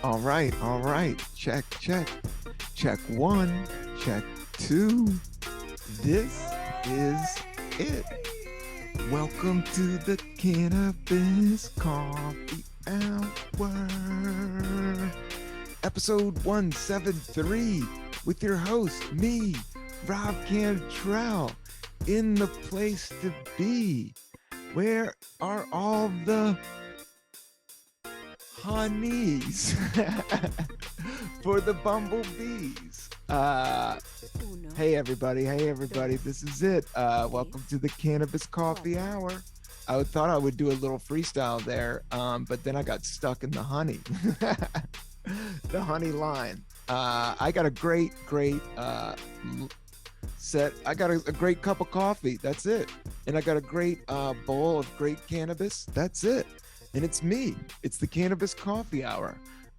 All right, all right. Check, check. Check one, check two. This is it. Welcome to the Cannabis Coffee Hour, episode 173, with your host, me, Rob Cantrell, in the place to be. Where are all the honeys for the bumblebees? Hey everybody, this is it. Welcome to the Cannabis Coffee Hour. I thought I would do a little freestyle there, but then I got stuck in the honey. The honey line. I got a great set. I got a great cup of coffee. That's it. And I got a great bowl of great cannabis. That's it. And it's me. It's the Cannabis Coffee Hour.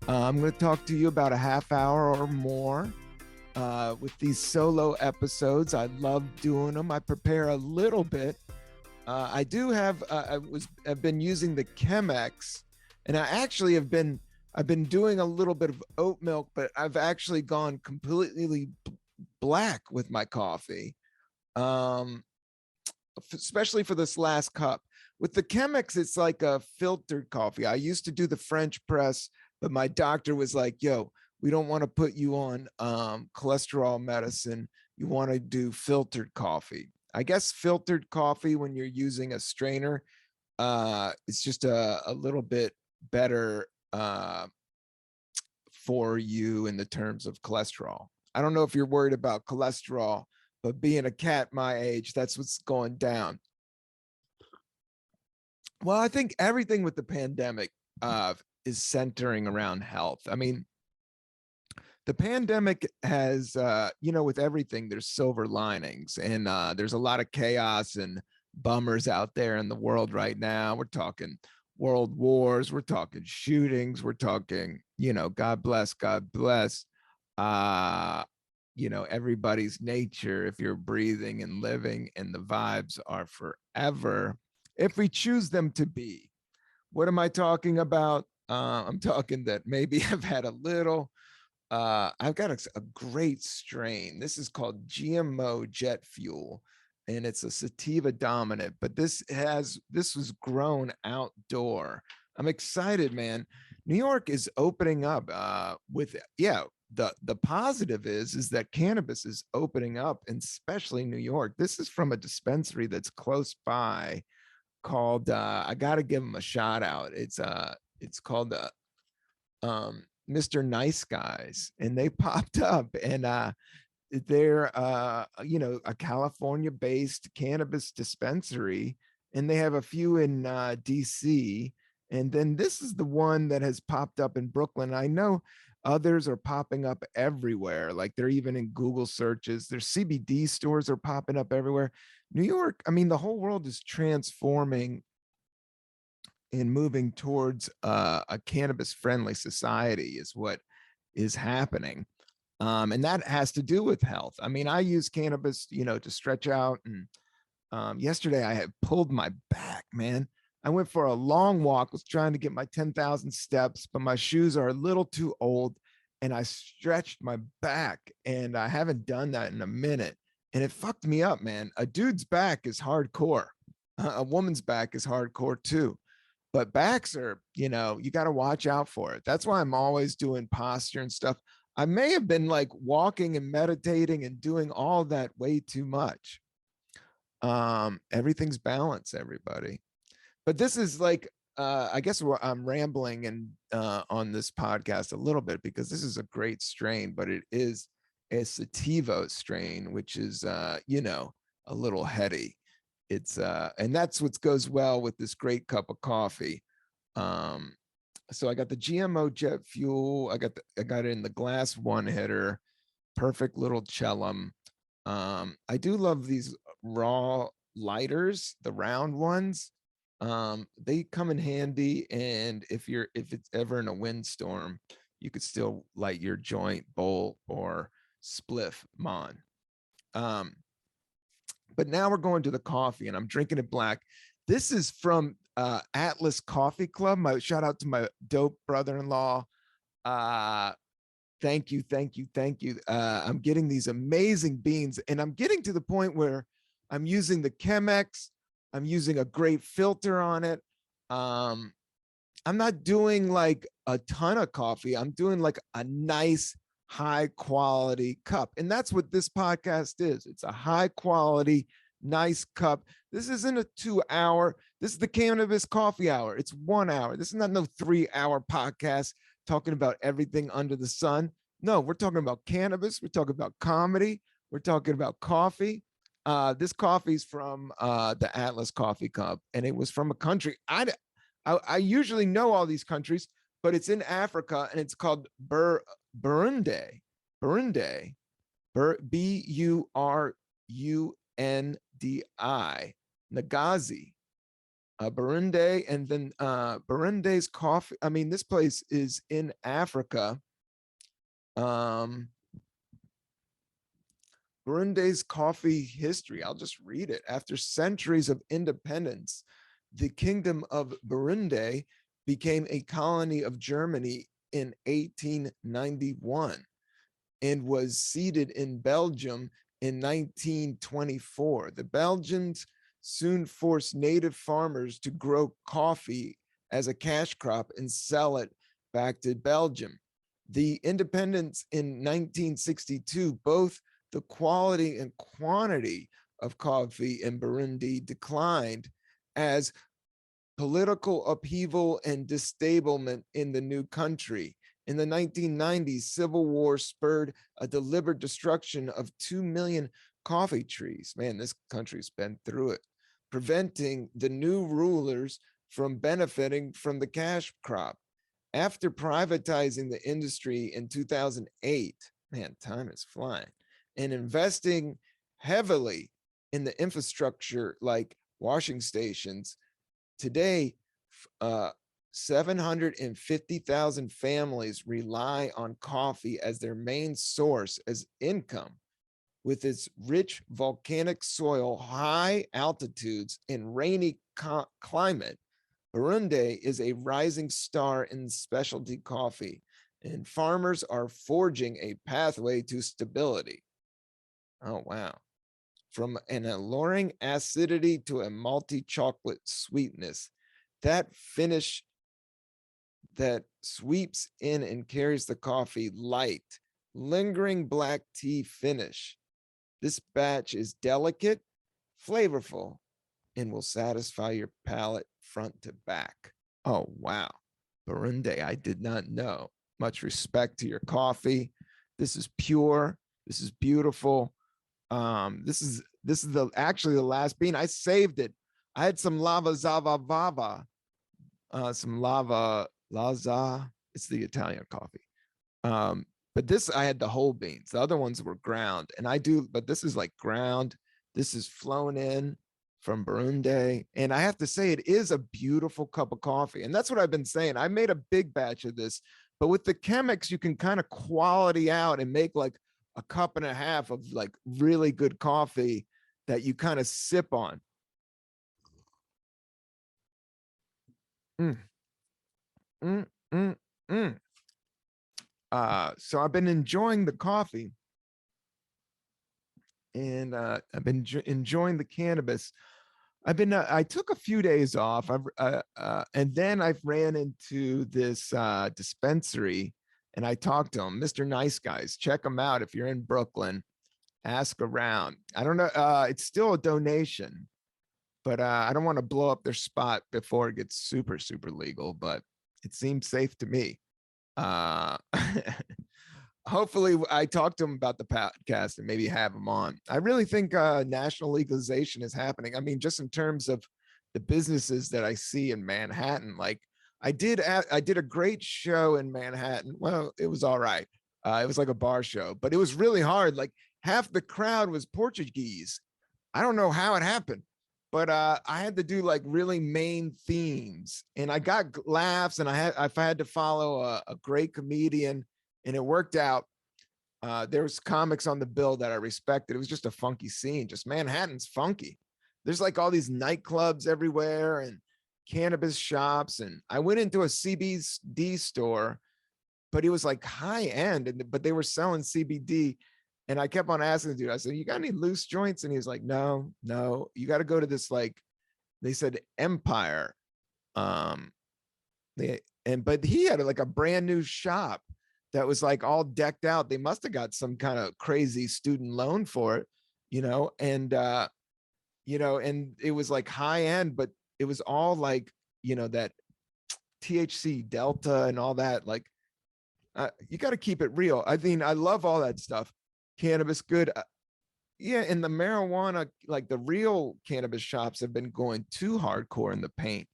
I'm going to talk to you about a half hour or more with these solo episodes. I love doing them. I prepare a little bit. I do have. I've been using the Chemex, and I actually I've been doing a little bit of oat milk, but I've actually gone completely black with my coffee, especially for this last cup. With the Chemex, it's like a filtered coffee. I used to do the French press, but my doctor was like, yo, we don't want to put you on cholesterol medicine. You want to do filtered coffee. I guess filtered coffee, when you're using a strainer, it's just a little bit better for you in the terms of cholesterol. I don't know if you're worried about cholesterol, but being a cat my age, that's what's going down. Well, I think everything with the pandemic is centering around health. I mean, the pandemic has, with everything, there's silver linings, and there's a lot of chaos and bummers out there in the world right now. We're talking world wars, we're talking shootings, we're talking, God bless, everybody's nature, if you're breathing and living, and the vibes are forever if we choose them to be. What am I talking about? I'm talking that maybe I've had a little. I've got a great strain. This is called GMO jet fuel, and it's a sativa dominant, but this was grown outdoor. I'm excited, man. New York is opening up with, the positive is that cannabis is opening up, and especially New York. This is from a dispensary that's close by called, I got to give them a shout out. It's called Mr. Nice Guys, and they popped up, and they're a California based cannabis dispensary, and they have a few in DC, and then this is the one that has popped up in Brooklyn. I know others are popping up everywhere, like they're even in Google searches. Their CBD stores are popping up everywhere. New York, I mean, the whole world is transforming and moving towards a cannabis friendly society is what is happening. And that has to do with health. I mean, I use cannabis, to stretch out. And yesterday I had pulled my back, man. I went for a long walk, was trying to get my 10,000 steps, but my shoes are a little too old, and I stretched my back, and I haven't done that in a minute. And it fucked me up, man. A dude's back is hardcore. A woman's back is hardcore too. But backs are, you got to watch out for it. That's why I'm always doing posture and stuff. I may have been like walking and meditating and doing all that way too much. Everything's balance, everybody. But this is like, I guess I'm rambling and on this podcast a little bit, because this is a great strain, but it is a sativa strain, which is, a little heady. It's and that's what goes well with this great cup of coffee. So I got the GMO jet fuel. I got it in the glass one hitter, perfect little chellum. I do love these raw lighters, the round ones. They come in handy, and if it's ever in a windstorm, you could still light your joint, bowl, or spliff mon. But now we're going to the coffee, and I'm drinking it black. This is from Atlas Coffee Club. My shout out to my dope brother-in-law, Uh, thank you, thank you, thank you. I'm getting these amazing beans, and I'm getting to the point where I'm using the Chemex. I'm using a great filter on it. Um, I'm not doing like a ton of coffee. I'm doing like a nice, high quality cup. And that's what this podcast is. It's a high quality, nice cup. This isn't a 2 hour. This is the cannabis coffee hour. It's 1 hour. This is not no 3 hour podcast talking about everything under the sun. No, we're talking about cannabis. We're talking about comedy. We're talking about coffee. This coffee's from the Atlas Coffee Cup, and it was from a country I usually know all these countries, but it's in Africa and it's called Burundi. Burundi. Burundi. Nagazi. Burundi. And then Burundi's coffee. I mean, this place is in Africa. Burundi's coffee history. I'll just read it. After centuries of independence, the Kingdom of Burundi became a colony of Germany in 1891 and was seated in Belgium in 1924. The Belgians soon forced native farmers to grow coffee as a cash crop and sell it back to Belgium. The independence in 1962, both the quality and quantity of coffee in Burundi declined as political upheaval and disablement in the new country. In the 1990s, civil war spurred a deliberate destruction of 2 million coffee trees. Man, this country's been through it, preventing the new rulers from benefiting from the cash crop. After privatizing the industry in 2008, man, time is flying, and investing heavily in the infrastructure like washing stations, today, 750,000 families rely on coffee as their main source as income. With its rich volcanic soil, high altitudes, and rainy climate, Burundi is a rising star in specialty coffee, and farmers are forging a pathway to stability. Oh, wow. From an alluring acidity to a malty chocolate sweetness, that finish that sweeps in and carries the coffee light, lingering black tea finish. This batch is delicate, flavorful, and will satisfy your palate front to back. Oh, wow. Burundi, I did not know. Much respect to your coffee. This is pure. This is beautiful. This is actually the last bean. I saved it. I had some Lavazza, some Lavazza. It's the Italian coffee. But this, I had the whole beans. The other ones were ground, and but this is like ground. This is flown in from Burundi, and I have to say, it is a beautiful cup of coffee. And that's what I've been saying. I made a big batch of this, but with the Chemex, you can kind of quality out and make like a cup and a half of like really good coffee that you kind of sip on. Mm. Mm, mm, mm. So I've been enjoying the coffee, and I've been enjoying the cannabis. I took a few days off. And then I've ran into this dispensary, and I talked to him, Mr. Nice Guys. Check him out if you're in Brooklyn. Ask around. I don't know. It's still a donation, but I don't want to blow up their spot before it gets super, super legal, but it seems safe to me. Hopefully I talked to him about the podcast and maybe have him on. I really think national legalization is happening. I mean, just in terms of the businesses that I see in Manhattan, like I did a great show in Manhattan. Well, it was all right. It was like a bar show, but it was really hard. Like half the crowd was Portuguese. I don't know how it happened, but I had to do like really main themes, and I got laughs, and I had to follow a great comedian, and it worked out. There was comics on the bill that I respected. It was just a funky scene. Just Manhattan's funky. There's like all these nightclubs everywhere and cannabis shops. And I went into a CBD store, but it was like high end, but they were selling CBD. And I kept on asking the dude, I said, you got any loose joints? And he was like, no, you got to go to this, like, they said Empire. Um, but he had like a brand new shop that was like all decked out. They must have got some kind of crazy student loan for it, and it was like high end, but it was all like, that THC Delta and all that. Like, you got to keep it real. I mean, I love all that stuff. Cannabis, good. Yeah, and the marijuana, like the real cannabis shops have been going too hardcore in the paint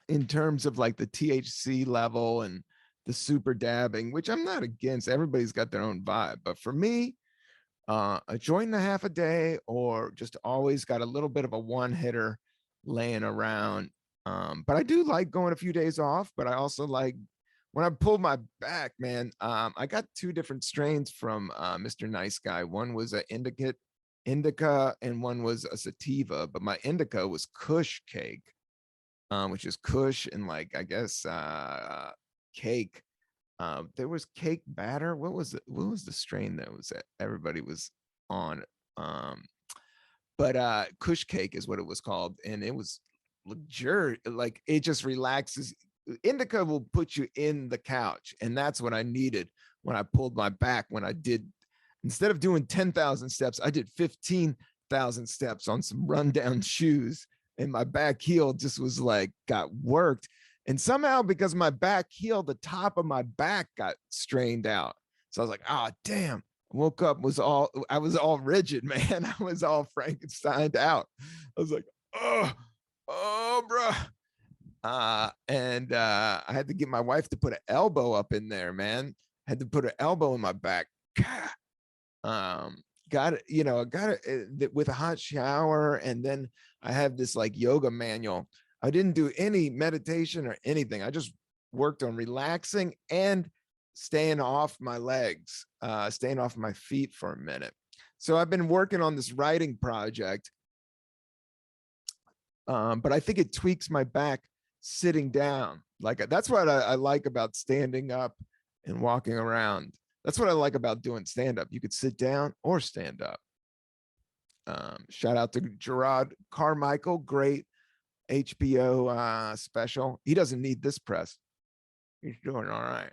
in terms of like the THC level and the super dabbing, which I'm not against. Everybody's got their own vibe. But for me, a joint and a half a day, or just always got a little bit of a one hitter laying around. But I do like going a few days off, but I also like when I pulled my back, man. I got two different strains from Mr. Nice Guy. One was an indica, and one was a sativa, but my indica was Kush cake, which is Kush and like, I guess, cake. There was cake batter. What was it? What was the strain that was that everybody was on? But Kush cake is what it was called, and it was luxurious. Like, it just relaxes. Indica will put you in the couch, and that's what I needed when I pulled my back. When I did, instead of doing 10,000 steps, I did 15,000 steps on some rundown shoes, and my back heel just was like, got worked. And somehow, because my back heel, the top of my back got strained out. So I was like, oh, damn. I woke up, I was all rigid, man. I was all Frankensteined out. I was like, bro. And I had to get my wife to put an elbow up in there, man. Had to put an elbow in my back. Got it, with a hot shower. And then I have this like yoga manual. I didn't do any meditation or anything. I just worked on relaxing and staying off my legs, staying off my feet for a minute. So I've been working on this writing project, but I think it tweaks my back sitting down. Like, that's what I like about standing up and walking around. That's what I like about doing stand-up. You could sit down or stand up. Shout out to Gerard Carmichael, great HBO special. He doesn't need this press. He's doing all right.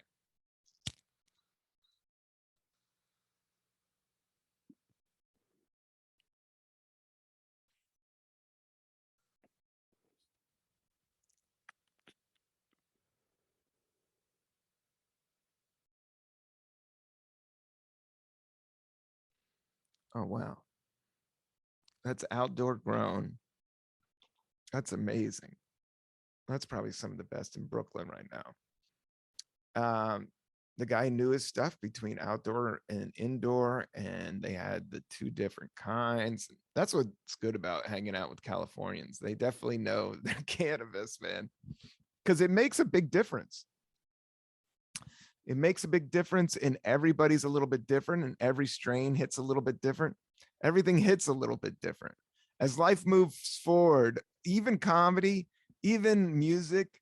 Oh, wow. That's outdoor grown. That's amazing. That's probably some of the best in Brooklyn right now. The guy knew his stuff between outdoor and indoor, and they had the two different kinds. That's what's good about hanging out with Californians. They definitely know their cannabis, man, because it makes a big difference. It makes a big difference, and everybody's a little bit different, and every strain hits a little bit different. Everything hits a little bit different. As life moves forward, even comedy, even music,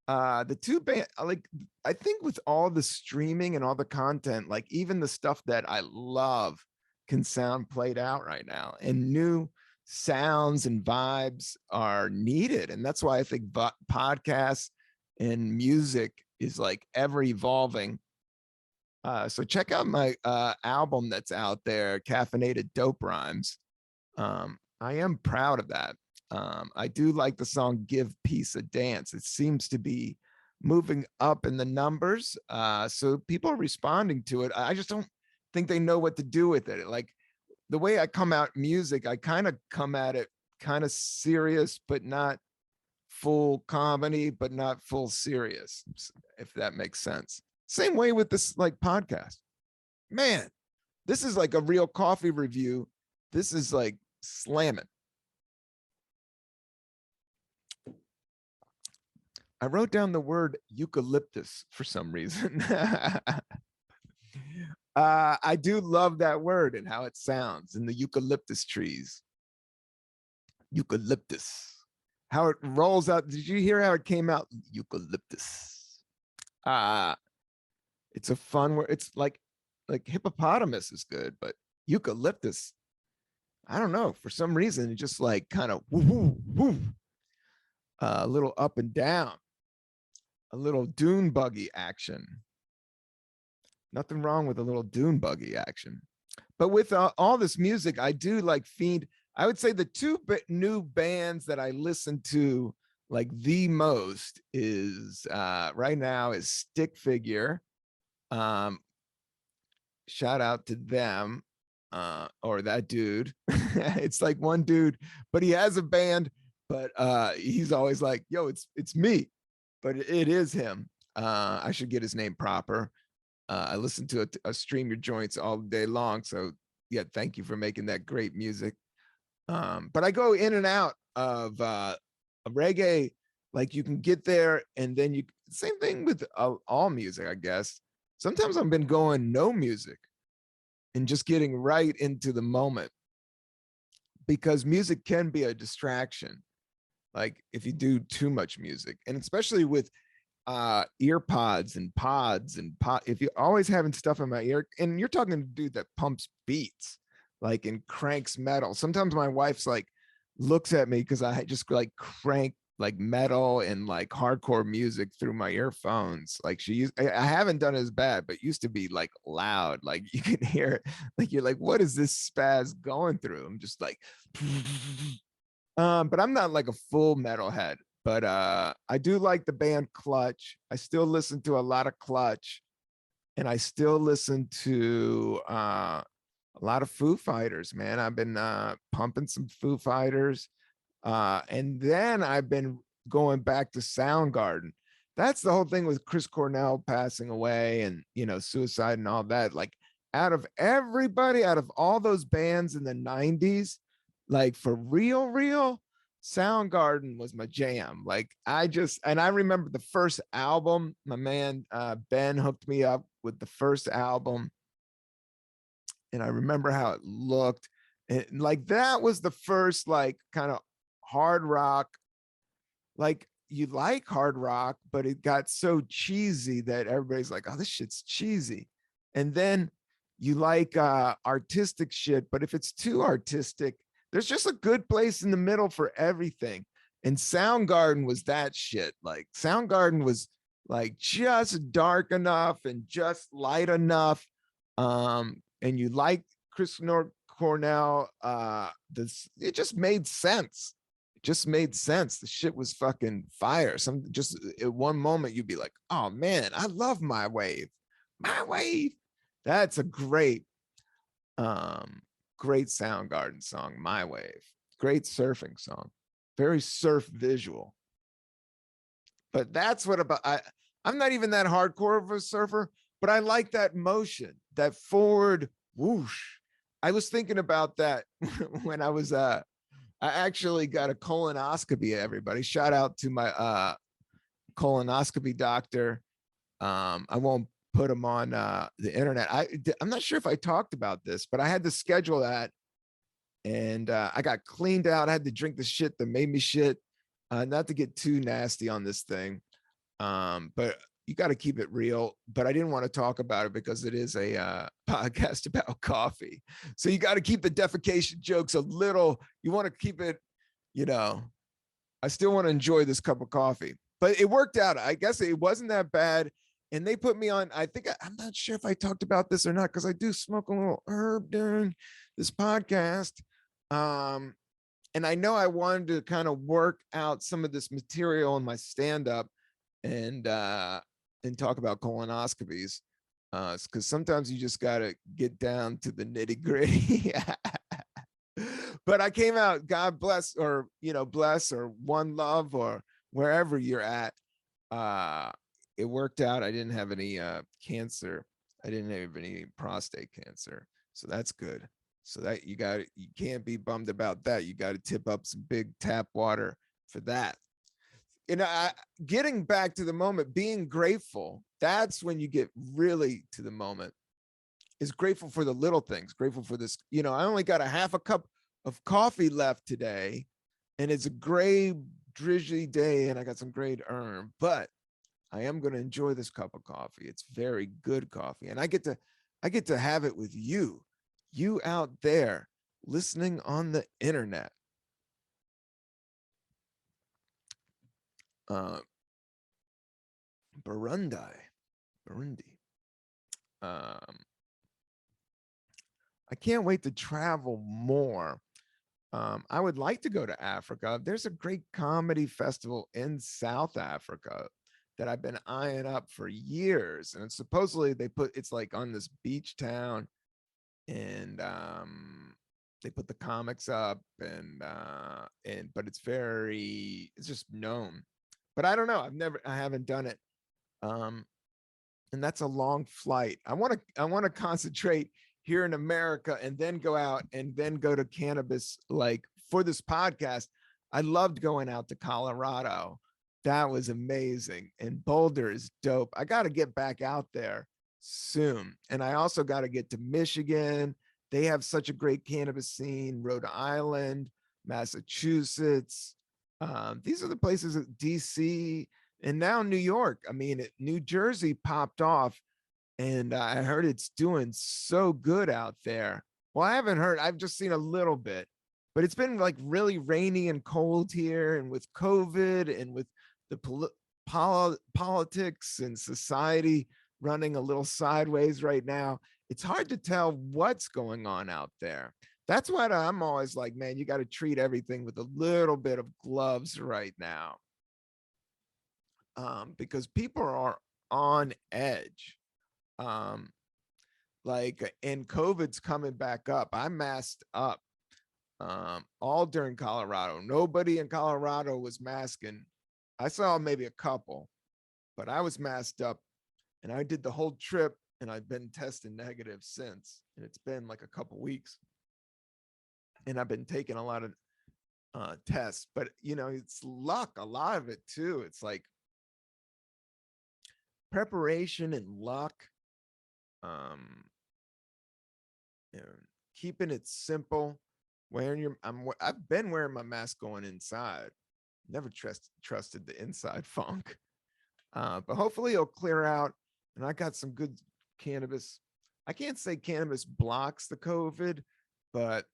the two band, like, I think with all the streaming and all the content, like even the stuff that I love can sound played out right now, and new sounds and vibes are needed. And that's why I think podcasts and music is like ever evolving. So check out my album that's out there, Caffeinated Dope Rhymes. I am proud of that. I do like the song Give Peace a Dance. It seems to be moving up in the numbers. So people are responding to it. I just don't think they know what to do with it. Like, the way I come out music, I kind of come at it kind of serious, but not full comedy, but not full serious, if that makes sense. Same way with this like podcast. Man, this is like a real coffee review. This is like slamming. I wrote down the word eucalyptus for some reason. I do love that word and how it sounds in the eucalyptus trees. Eucalyptus. How it rolls out. Did you hear how it came out? Eucalyptus. Uh it's a fun word. It's like hippopotamus is good, but eucalyptus, I don't know. For some reason, it just like kind of woo, woo, woo, a little up and down, a little dune buggy action. Nothing wrong with a little dune buggy action. But with all this music, I do like fiend. I would say the two new bands that I listen to like the most is right now is Stick Figure. Um, Shout out to them or that dude. It's like one dude, but he has a band, but he's always like, yo, it's me, but it is him. I should get his name proper. I listen to a Stream Your Joints all day long, so yeah, thank you for making that great music. But I go in and out of reggae. Like you can get there and then you, same thing with all music, I guess. Sometimes I've been going no music and just getting right into the moment, because music can be a distraction. Like if you do too much music, and especially with ear pods and if you're always having stuff in my ear, and you're talking to a dude that pumps beats like and cranks metal. Sometimes my wife's like looks at me because I just like crank like metal and like hardcore music through my earphones. Like I haven't done it as bad, but used to be like loud, like you can hear it, like you're like, what is this spaz going through? I'm just like but I'm not like a full metalhead. But I do like the band Clutch. I still listen to a lot of Clutch, and I still listen to a lot of Foo Fighters, man. I've been pumping some Foo Fighters. And then I've been going back to Soundgarden. That's the whole thing with Chris Cornell passing away and, you know, suicide and all that. Like out of everybody, out of all those bands in the 90s, like for real, Soundgarden was my jam. Like and I remember the first album, my man Ben hooked me up with the first album. And I remember how it looked. And like that was the first like kind of hard rock. Like you like hard rock, but it got so cheesy that everybody's like, oh, this shit's cheesy. And then you like artistic shit, but if it's too artistic, there's just a good place in the middle for everything. And Soundgarden was that shit. Like Soundgarden was like just dark enough and just light enough. And you like Chris Cornell, it just made sense. It just made sense. The shit was fucking fire. Just at one moment you'd be like, oh man, I love My Wave. My Wave. That's a great Soundgarden song, My Wave. Great surfing song. Very surf visual. But that's what I'm not even that hardcore of a surfer, but I like that motion, that forward whoosh. I was thinking about that when I was I actually got a colonoscopy, everybody. Shout out to my colonoscopy doctor. I won't put him on the internet. I'm not sure if I talked about this, but I had to schedule that, and I got cleaned out. I had to drink the shit that made me shit. Not to get too nasty on this thing, but you got to keep it real. But I didn't want to talk about it because it is a podcast about coffee. So you got to keep the defecation jokes a little. You want to keep it, you know, I still want to enjoy this cup of coffee. But it worked out. I guess it wasn't that bad. And they put me on, I'm not sure if I talked about this or not, because I do smoke a little herb during this podcast. And I know I wanted to kind of work out some of this material in my stand-up and talk about colonoscopies. Because sometimes you just got to get down to the nitty-gritty. But I came out, God bless, or, you know, bless, or one love, or wherever you're at. It worked out. I didn't have any cancer. I didn't have any prostate cancer. So that's good. So that you can't be bummed about that. You got to tip up some big tap water for that. You know, getting back to the moment, being grateful, that's when you get really to the moment, is grateful for the little things, grateful for this. You know, I only got a half a cup of coffee left today, and it's a gray, drizzly day, and I got some great but I am going to enjoy this cup of coffee. It's very good coffee. And I get to have it with you out there listening on the internet. Uh, Burundi, Burundi. Um, I can't wait to travel more. I would like to go to Africa. There's a great comedy festival in South Africa that I've been eyeing up for years. And supposedly it's like on this beach town, and they put the comics up, but it's just known. But I don't know. I haven't done it. Um, and that's a long flight. I want to concentrate here in America and then go out and then go to cannabis. Like for this podcast, I loved going out to Colorado. That was amazing. And Boulder is dope. I got to get back out there soon. And I also got to get to Michigan. They have such a great cannabis scene. Rhode Island, Massachusetts. These are the places that DC and now New York. I mean, New Jersey popped off, and I heard it's doing so good out there. Well, I haven't heard, I've just seen a little bit, but it's been like really rainy and cold here. And with COVID and with the politics and society running a little sideways right now, it's hard to tell what's going on out there. That's why I'm always like, man, you got to treat everything with a little bit of gloves right now, because people are on edge. And COVID's coming back up. I masked up all during Colorado. Nobody in Colorado was masking. I saw maybe a couple, but I was masked up, and I did the whole trip, and I've been testing negative since. And it's been like a couple weeks, and I've been taking a lot of tests. But it's luck, a lot of it too. It's like preparation and luck. You know, keeping it simple. I've been wearing my mask going inside. Never trusted the inside funk. But hopefully it'll clear out. And I got some good cannabis. I can't say cannabis blocks the COVID, but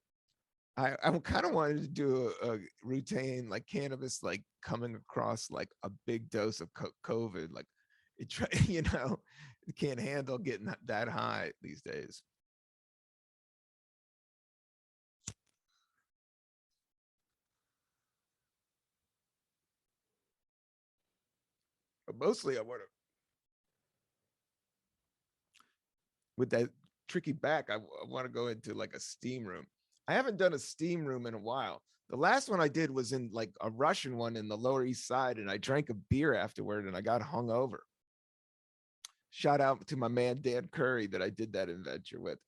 I kind of wanted to do a routine like cannabis, like coming across like a big dose of COVID. Like it can't handle getting that high these days. But mostly I want to, with that tricky back, I want to go into like a steam room. I haven't done a steam room in a while. The last one I did was in like a Russian one in the Lower East Side, and I drank a beer afterward and I got hungover. Shout out to my man Dan Curry that I did that adventure with.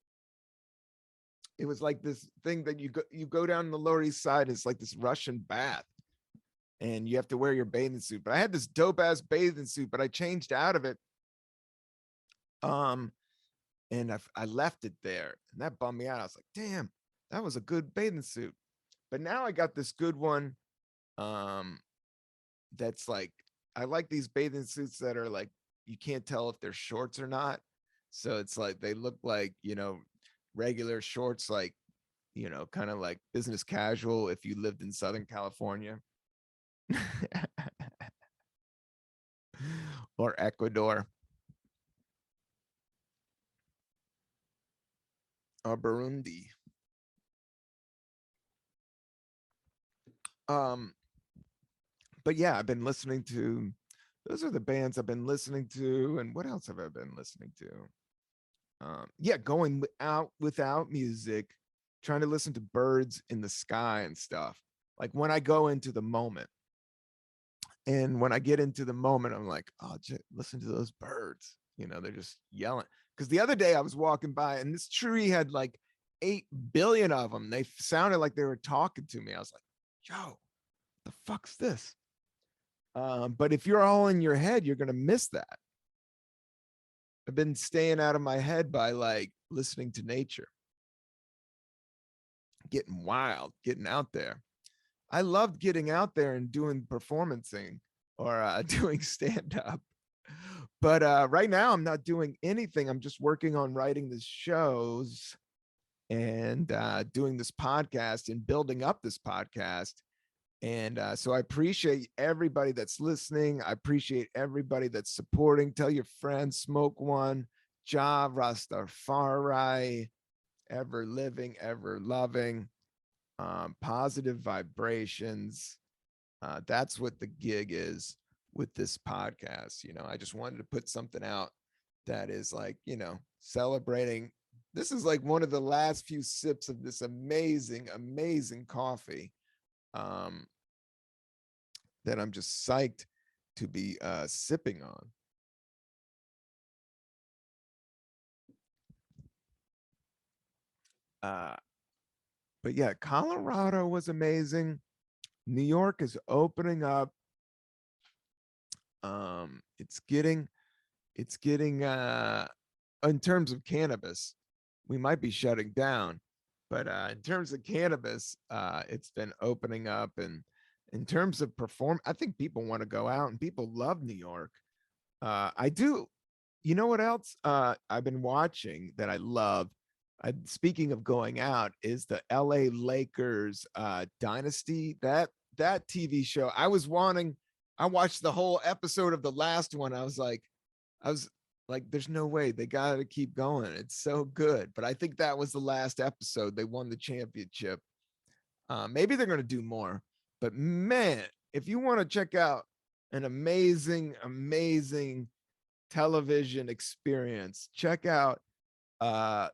It was like this thing that you go down the Lower East Side. It's like this Russian bath, and you have to wear your bathing suit. But I had this dope ass bathing suit, but I changed out of it. And I left it there, and that bummed me out. I was like, damn, that was a good bathing suit. But now I got this good one. That's like, I like these bathing suits that are like, you can't tell if they're shorts or not. So it's like, they look like, regular shorts, like, kind of like business casual if you lived in Southern California or Ecuador or Burundi. But yeah, I've been listening to, those are the bands I've been listening to. And what else have I been listening to? Yeah, going out without music, trying to listen to birds in the sky and stuff. Like when I go into the moment, and when I get into the moment, I'm like, oh, just listen to those birds. They're just yelling. Because the other day I was walking by, and this tree had like 8 billion of them. They sounded like they were talking to me. I was like, yo, the fuck's this? But if you're all in your head, you're going to miss that. I've been staying out of my head by like listening to nature, getting wild, getting out there. I loved getting out there and doing performancing or doing stand up. But right now I'm not doing anything. I'm just working on writing the shows and doing this podcast and building up this podcast. And so I appreciate everybody that's listening. I appreciate everybody that's supporting. Tell your friends, smoke one, Ja Rastafari, ever living, ever loving, positive vibrations. That's what the gig is with this podcast. I just wanted to put something out that is like, celebrating. This is like one of the last few sips of this amazing, amazing coffee. Um, that I'm just psyched to be sipping on. Uh, but yeah, Colorado was amazing. New York is opening up. It's getting in terms of cannabis, we might be shutting down, but in terms of cannabis, it's been opening up. And in terms of I think people want to go out and people love New York. I do. You know what else I've been watching that I love? Speaking of going out, is the LA Lakers dynasty. That TV show. I watched the whole episode of the last one. I was there's no way, they got to keep going. It's so good. But I think that was the last episode. They won the championship. Maybe they're going to do more. But man, if you want to check out an amazing, amazing television experience, check out uh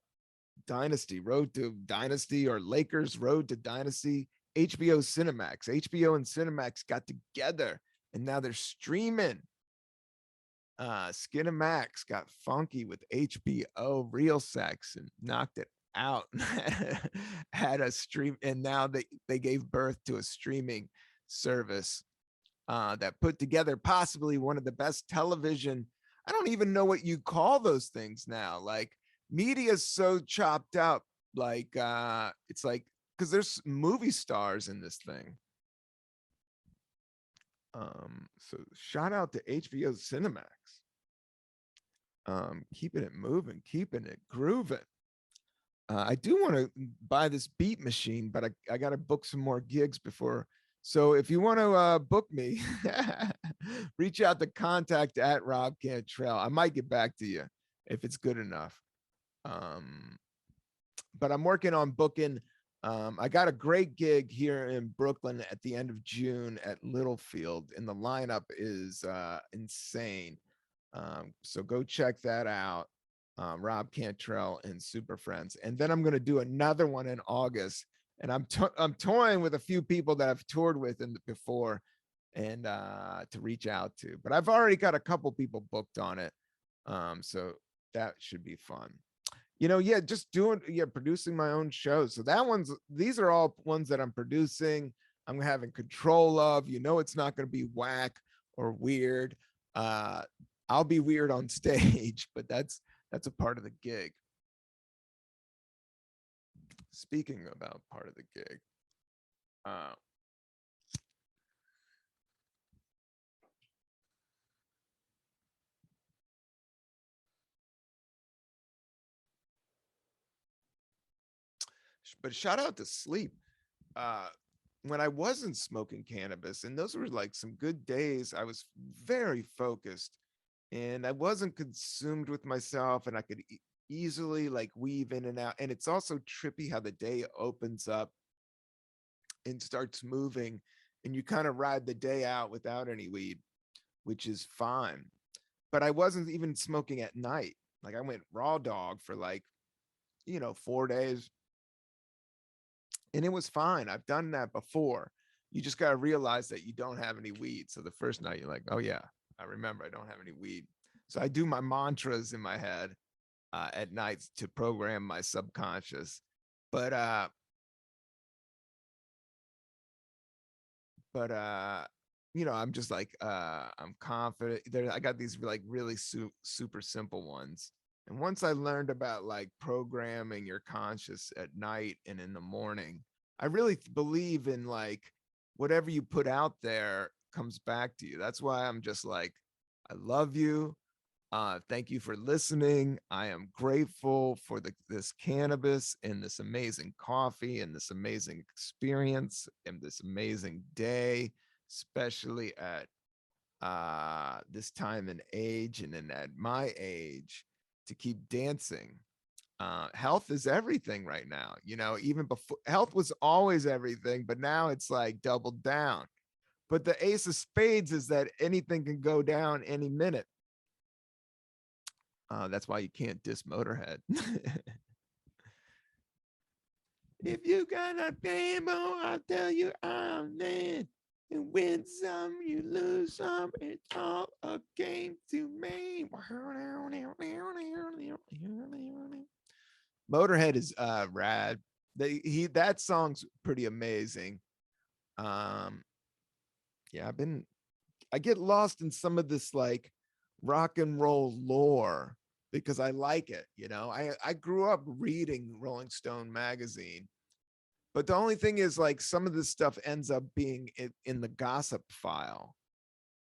Dynasty, Road to Dynasty, or Lakers Road to Dynasty. HBO Cinemax. HBO and Cinemax got together and now they're streaming. Skinemax got funky with HBO Real Sex and knocked it out. Had a stream, and now they gave birth to a streaming service that put together possibly one of the best television. I don't even know what you call those things now. Like, media is so chopped up. Like it's like, because there's movie stars in this thing. So shout out to HBO Cinemax. Keeping it moving, keeping it grooving. I do want to buy this beat machine, but I got to book some more gigs before. So if you want to book me, reach out to contact at Rob Cantrell. I might get back to you if it's good enough. But I'm working on booking. I got a great gig here in Brooklyn at the end of June at Littlefield, and the lineup is insane. So go check that out. Rob Cantrell and Super Friends. And then I'm going to do another one in August. And I'm toying with a few people that I've toured with before, and to reach out to. But I've already got a couple people booked on it. So that should be fun. Yeah, just producing my own shows. So these are all ones that I'm producing. I'm having control of. It's not going to be whack or weird. I'll be weird on stage, but that's a part of the gig. Speaking about part of the gig, but shout out to sleep. When I wasn't smoking cannabis, and those were like some good days, I was very focused and I wasn't consumed with myself, and I could easily like weave in and out. And it's also trippy how the day opens up and starts moving, and you kind of ride the day out without any weed, which is fine. But I wasn't even smoking at night. Like, I went raw dog for like 4 days, and it was fine. I've done that before. You just got to realize that you don't have any weed. So the first night you're like, oh yeah, I remember I don't have any weed. So I do my mantras in my head at night to program my subconscious. But I'm just like, I'm confident there. I got these like really super simple ones. And once I learned about like programming your conscious at night and in the morning, I really believe in like whatever you put out there comes back to you. That's why I'm just like, I love you. Thank you for listening. I am grateful for this cannabis and this amazing coffee and this amazing experience and this amazing day, especially at this time and age, and then at my age, to keep dancing. Health is everything right now. Even before, health was always everything, but now it's like doubled down. But the ace of spades is that anything can go down any minute. That's why you can't diss Motorhead. If you got a gamble, I'll tell you I'm there. And win some, you lose some. It's all a game to me. Motorhead is rad. That song's pretty amazing. Um, yeah, I get lost in some of this like rock and roll lore because I like it. I grew up reading Rolling Stone magazine, but the only thing is like some of this stuff ends up being in the gossip file.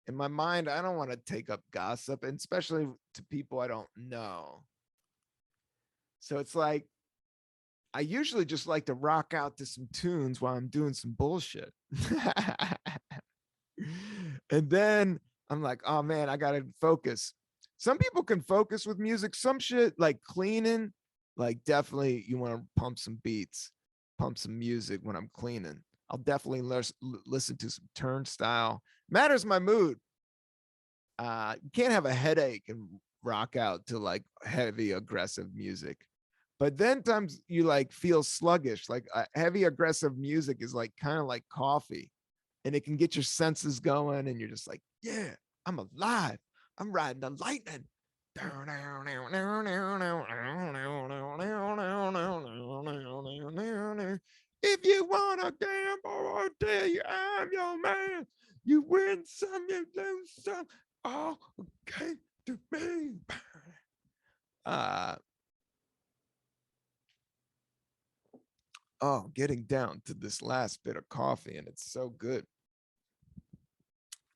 In my mind, I don't want to take up gossip, and especially to people I don't know. So it's like I usually just like to rock out to some tunes while I'm doing some bullshit. And then I'm like, oh man, I gotta focus. Some people can focus with music. Some shit like cleaning, like definitely you want to pump some beats, pump some music when I'm cleaning. I'll definitely listen to some Turnstile. Matters my mood. You can't have a headache and rock out to like heavy aggressive music. But then times you like feel sluggish. Like heavy aggressive music is like kind of like coffee, and it can get your senses going, and you're just like, yeah, I'm alive. I'm riding the lightning. If you want to gamble, I tell you I'm your man. You win some, you lose some. All okay to me. Uh, getting down to this last bit of coffee, and it's so good.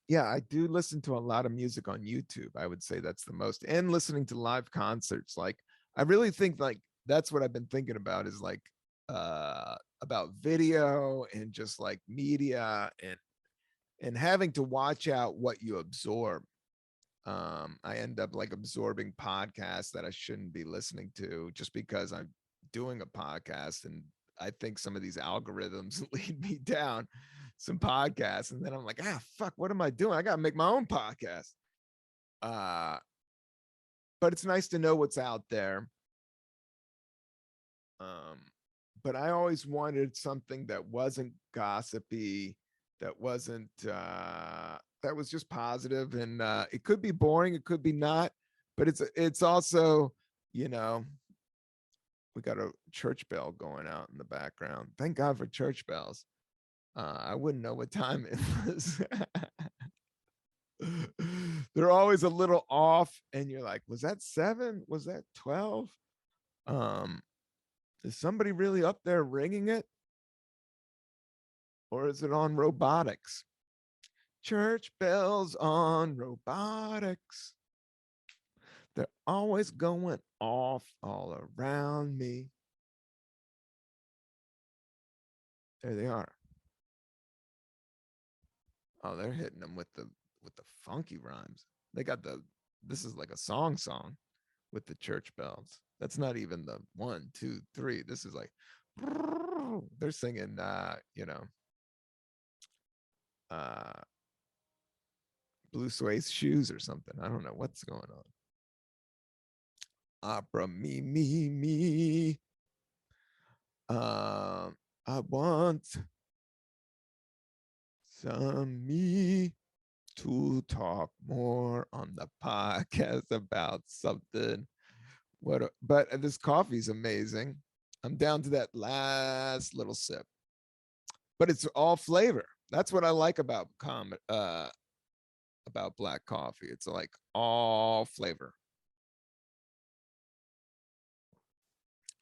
Yeah, I do listen to a lot of music on YouTube. I would say that's the most, and listening to live concerts. Like, I really think like that's what I've been thinking about is like about video and just like media and having to watch out what you absorb. I end up like absorbing podcasts that I shouldn't be listening to just because I'm doing a podcast, and I think some of these algorithms lead me down some podcasts, and then I'm like, fuck, what am I doing? I gotta make my own podcast. Uh, but it's nice to know what's out there. Um, but I always wanted something that wasn't gossipy, that wasn't that was just positive, and it could be boring, it could be not, but it's also, you know, we got a church bell going out in the background. Thank God for church bells. I wouldn't know what time it was. They're always a little off, and you're like, was that 7? Was that 12? Um, is somebody really up there ringing it? Or is it on robotics? Church bells on robotics. They're always going off all around me. There they are. Oh, they're hitting them with the funky rhymes. They got this is like a song with the church bells. That's not even the 1, 2, 3. This is like they're singing uh blue suede shoes or something. I don't know what's going on. Opera me. I want some me to talk more on the podcast about something. But this coffee's amazing. I'm down to that last little sip, but it's all flavor. That's what I like about about black coffee. It's like all flavor.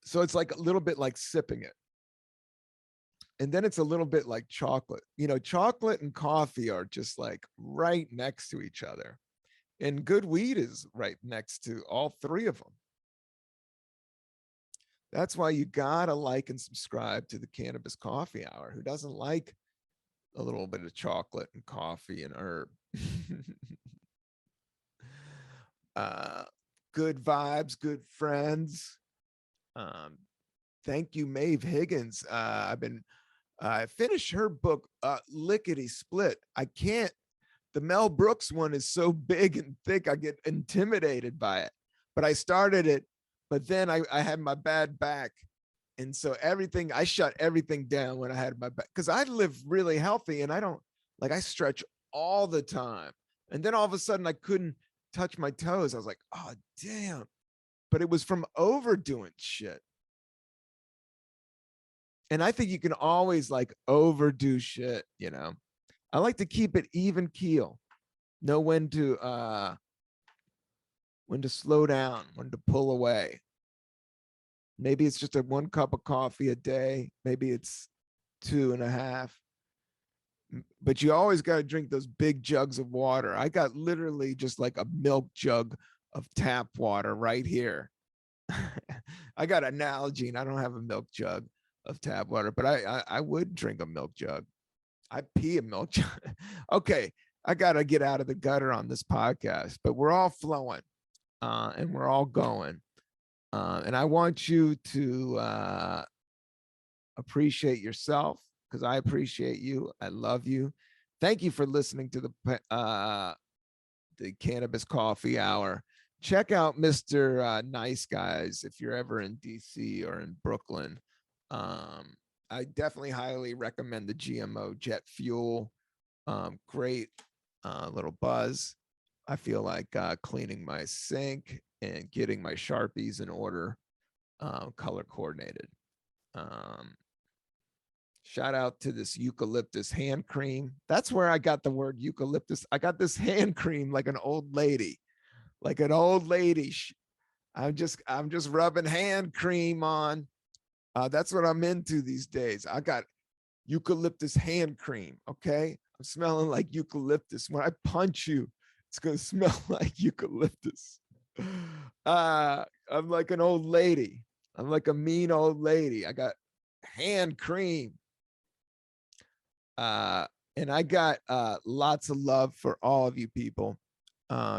So it's like a little bit like sipping it. And then it's a little bit like chocolate. Chocolate and coffee are just like right next to each other. And good weed is right next to all three of them. That's why you gotta like and subscribe to the Cannabis Coffee Hour. Who doesn't like a little bit of chocolate and coffee and herb? uh, Good vibes, good friends. Um, Thank you, Maeve Higgins. I finished her book, Lickety Split. I can't. The Mel Brooks one is so big and thick, I get intimidated by it. But I started it, but then I had my bad back. And so I shut everything down when I had my back, because I live really healthy and I don't, like, I stretch all the time. And then all of a sudden I couldn't touch my toes. I was like, oh, damn. But it was from overdoing shit. And I think you can always like overdo shit, you know. I like to keep it even keel. Know when to slow down, when to pull away. Maybe it's just a 1 cup of coffee a day. Maybe it's 2.5. But you always got to drink those big jugs of water. I got literally just like a milk jug of tap water right here. I got an Nalgene. I don't have a milk jug of tap water, but I would drink a milk jug. I pee a milk jug. Okay, I gotta get out of the gutter on this podcast, but we're all flowing, and we're all going, and I want you to appreciate yourself, because I appreciate you. I love you. Thank you for listening to the Cannabis Coffee Hour. Check out Mr. Nice Guys if you're ever in DC or in Brooklyn. I definitely highly recommend the GMO jet fuel. Great little buzz. I feel like cleaning my sink and getting my Sharpies in order, color coordinated. Shout out to this eucalyptus hand cream. That's where I got the word eucalyptus. I got this hand cream like an old lady, like an old lady. I'm just rubbing hand cream on. That's what I'm into these days. I got eucalyptus hand cream. Okay. I'm smelling like eucalyptus. When I punch you, it's going to smell like eucalyptus. I'm like an old lady. I'm like a mean old lady. I got hand cream. And I got lots of love for all of you people.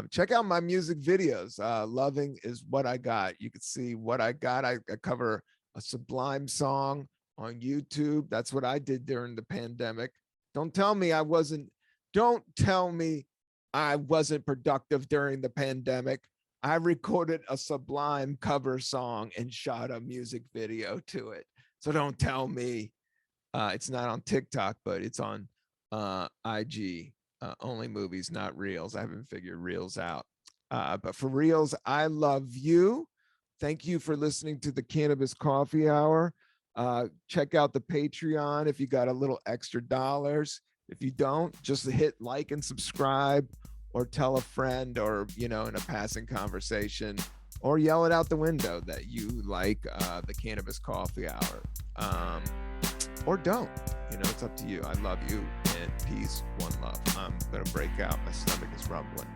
Check out my music videos. Loving is what I got. You can see what I got. I cover a Sublime song on YouTube. That's what I did during the pandemic. Don't tell me I wasn't productive during the pandemic. I recorded a Sublime cover song and shot a music video to it. So don't tell me it's not on TikTok, but it's on IG. Only movies, not reels. I haven't figured reels out. But for reels, I love you. Thank you for listening to the Cannabis Coffee Hour. Check out the Patreon if you got a little extra dollars. If you don't, just hit like and subscribe, or tell a friend, or, you know, in a passing conversation, or yell it out the window that you like the Cannabis Coffee Hour. Or don't. You know, it's up to you. I love you, and peace, one love. I'm going to break out. My stomach is rumbling.